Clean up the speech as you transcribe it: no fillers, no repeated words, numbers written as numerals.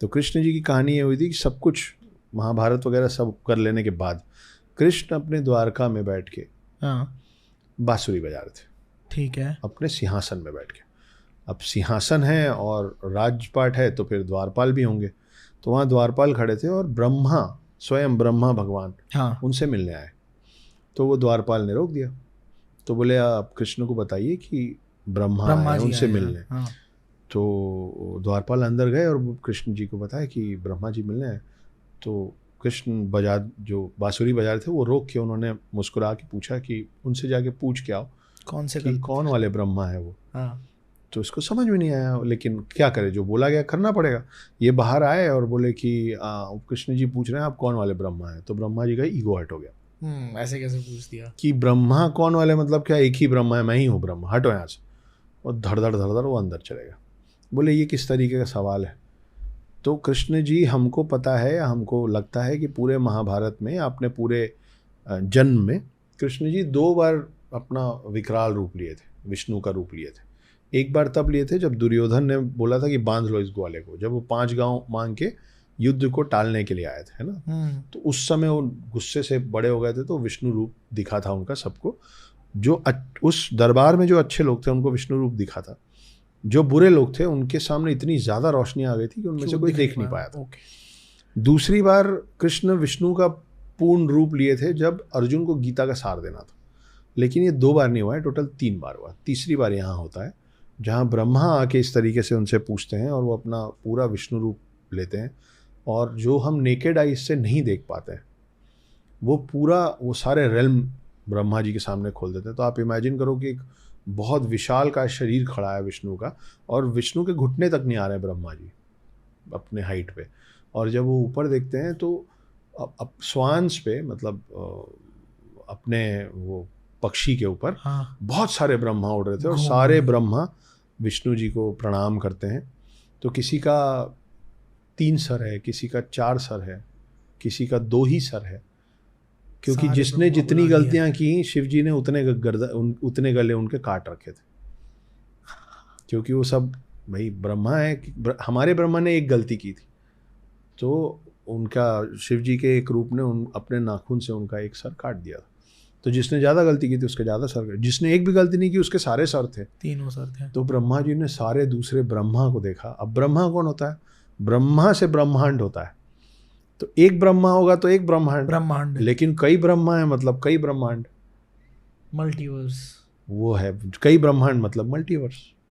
तो कृष्ण जी की कहानी ये हुई थी कि सब कुछ महाभारत वगैरह सब कर लेने के बाद कृष्ण अपने द्वारका में बैठ के हाँ बांसुरी बजा रहे थे ठीक है। अपने सिंहासन में बैठ के। अब सिंहासन है और राजपाट है तो फिर द्वारपाल भी होंगे, तो वहाँ द्वारपाल खड़े थे और ब्रह्मा, स्वयं ब्रह्मा भगवान हाँ उनसे मिलने आए। तो वो द्वारपाल ने रोक दिया, तो बोले आप कृष्ण को बताइए कि ब्रह्मा आए ब्रह्मा हैं जी उनसे आए हैं। मिलने। हाँ तो द्वारपाल अंदर गए और वो कृष्ण जी को बताया कि ब्रह्मा जी मिलने आए। तो कृष्ण बजा जो बांसुरी बजा रहे थे वो रोक के उन्होंने मुस्कुरा के पूछा कि उनसे जाके पूछ के आओ कौन से कि कल। कौन वाले ब्रह्मा है वो। हाँ तो इसको समझ में नहीं आया, लेकिन क्या करे, जो बोला गया करना पड़ेगा। ये बाहर आए और बोले कि कृष्ण जी पूछ रहे हैं आप कौन वाले ब्रह्मा हैं। तो ब्रह्मा जी का ईगो हर्ट हो गया ऐसे कैसे पूछ दिया। कि ब्रह्मा कौन वाले, मतलब क्या एक ही ब्रह्मा है, मैं ही हूँ ब्रह्मा, हटो यहाँ से। और धड़ धड़ धड़ धड़ वो अंदर चलेगा। बोले ये किस तरीके का सवाल है। तो कृष्ण जी, हमको पता है, हमको लगता है कि पूरे महाभारत में, आपने पूरे जन्म में कृष्ण जी 2 बार अपना विकराल रूप लिए थे, विष्णु का रूप लिए थे। एक बार तब लिए थे जब दुर्योधन ने बोला था कि बांध लो इस ग्वाले को, जब वो 5 गांव मांग के युद्ध को टालने के लिए आए थे, है ना। तो उस समय वो गुस्से से बड़े हो गए थे, तो विष्णु रूप दिखा था उनका सबको। उस दरबार में जो अच्छे लोग थे उनको विष्णु रूप दिखा था, जो बुरे लोग थे उनके सामने इतनी ज़्यादा रोशनी आ गई थी कि उनमें से कोई देख नहीं पाया था। ओके। दूसरी बार कृष्ण विष्णु का पूर्ण रूप लिए थे जब अर्जुन को गीता का सार देना था, लेकिन ये 2 बार नहीं हुआ है, टोटल 3 बार हुआ। तीसरी बार यहाँ होता है जहाँ ब्रह्मा आके इस तरीके से उनसे पूछते हैं और वो अपना पूरा विष्णु रूप लेते हैं, और जो हम नेकेड आइज से नहीं देख पाते हैं वो पूरा, वो सारे रेल्म ब्रह्मा जी के सामने खोल देते हैं। तो आप इमेजिन करो कि एक बहुत विशाल का शरीर खड़ा है विष्णु का, और विष्णु के घुटने तक नहीं आ रहे ब्रह्मा जी अपने हाइट पे। और जब वो ऊपर देखते हैं तो अब स्वांस पे, मतलब अपने वो पक्षी के ऊपर हाँ बहुत सारे ब्रह्मा उड़ रहे थे, और घूम सारे रहे। ब्रह्मा विष्णु जी को प्रणाम करते हैं। तो किसी का 3 सर है, किसी का 4 सर है, किसी का 2 ही सर है, क्योंकि सारे जिसने ब्रह्मा जितनी बुला लिए। गलतियां की शिव जी ने उतने गले उनके काट रखे थे, क्योंकि वो सब भाई ब्रह्मा है। हमारे ब्रह्मा ने एक गलती की थी तो उनका, शिव जी के एक रूप ने अपने नाखून से उनका एक सर काट दिया था। तो जिसने ज़्यादा गलती की थी उसके ज़्यादा सर, जिसने एक भी गलती नहीं की उसके सारे सर थे। तीनों सर थे। तो ब्रह्मा जी ने सारे दूसरे ब्रह्मा को देखा। अब ब्रह्मा कौन होता है, ब्रह्मा से ब्रह्मांड होता है। तो एक ब्रह्मा होगा तो एक ब्रह्मांड, ब्रह्मांड। लेकिन कई ब्रह्मा है मतलब कई ब्रह्मांड, मल्टीवर्स। वो है कई ब्रह्मांड मतलब मल्टीवर्स।